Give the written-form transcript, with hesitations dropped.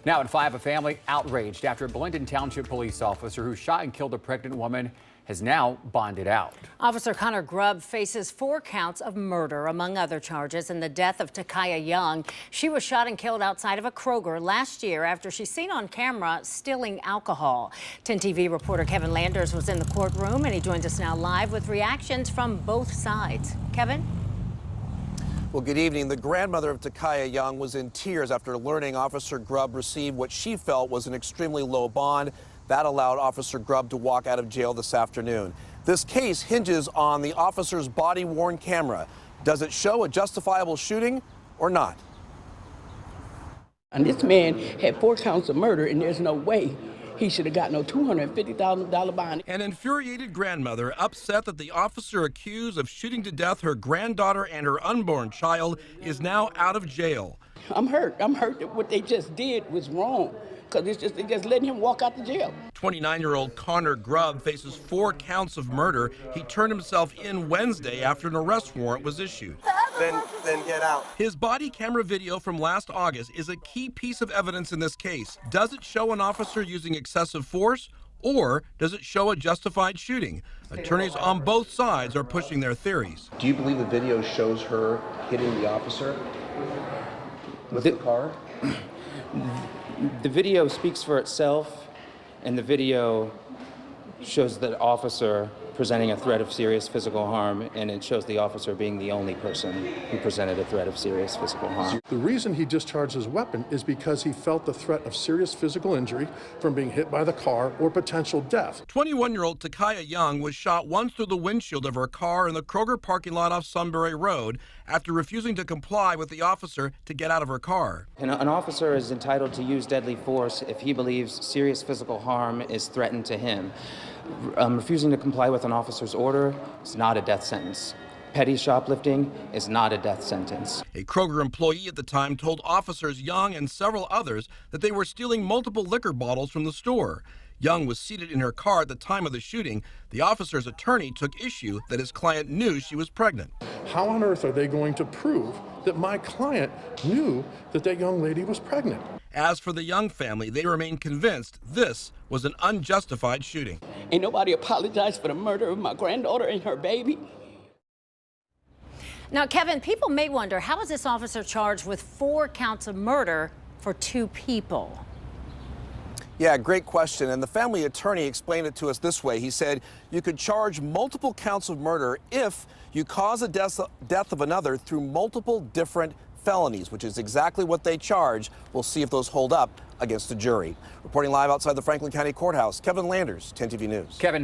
Now at 5, a family outraged after a Blendon Township police officer who shot and killed a pregnant woman has now bonded out. Officer Connor Grubb faces 4 counts of murder, among other charges, in the death of Takaya Young. She was shot and killed outside of a Kroger last year after she's seen on camera stealing alcohol. 10 TV reporter Kevin Landers was in the courtroom, and he joins us now live with reactions from both sides. Kevin? Well, good evening. The grandmother of Takaya Young was in tears after learning Officer Grubb received what she felt was an extremely low bond. That allowed Officer Grubb to walk out of jail this afternoon. This case hinges on the officer's body-worn camera. Does it show a justifiable shooting or not? And this man had 4 counts of murder, and there's no way he should have got no $250,000 bond. An infuriated grandmother upset that the officer accused of shooting to death her granddaughter and her unborn child is now out of jail. I'm hurt. I'm hurt that what they just did was wrong, because they just letting him walk out the jail. 29-year-old Connor Grubb faces 4 counts of murder. He turned himself in Wednesday after an arrest warrant was issued. Then get out. His body camera video from last August is a key piece of evidence in this case. Does it show an officer using excessive force, or does it show a justified shooting? Attorneys on both sides are pushing their theories. Do you believe the video shows her hitting the officer with the car? The video speaks for itself, and the video shows the officer presenting a threat of serious physical harm, and it shows the officer being the only person who presented a threat of serious physical harm. The reason he discharged his weapon is because he felt the threat of serious physical injury from being hit by the car or potential death. 21-year-old Takaya Young was shot once through the windshield of her car in the Kroger parking lot off Sunbury Road after refusing to comply with the officer to get out of her car. And an officer is entitled to use deadly force if he believes serious physical harm is threatened to him. Refusing to comply with an officer's order is not a death sentence. Petty shoplifting is not a death sentence. A Kroger employee at the time told officers Young and several others that they were stealing multiple liquor bottles from the store. Young was seated in her car at the time of the shooting. The officer's attorney took issue that his client knew she was pregnant. How on earth are they going to prove that my client knew that young lady was pregnant? As for the Young family, they remain convinced this was an unjustified shooting. Ain't nobody apologized for the murder of my granddaughter and her baby. Now, Kevin, people may wonder, how is this officer charged with 4 counts of murder for 2 people? Yeah, great question. And the family attorney explained it to us this way. He said you could charge multiple counts of murder if you cause a death of another through multiple different felonies, which is exactly what they charge. We'll see if those hold up against a jury. Reporting live outside the Franklin County Courthouse, Kevin Landers, 10 TV News. Kevin.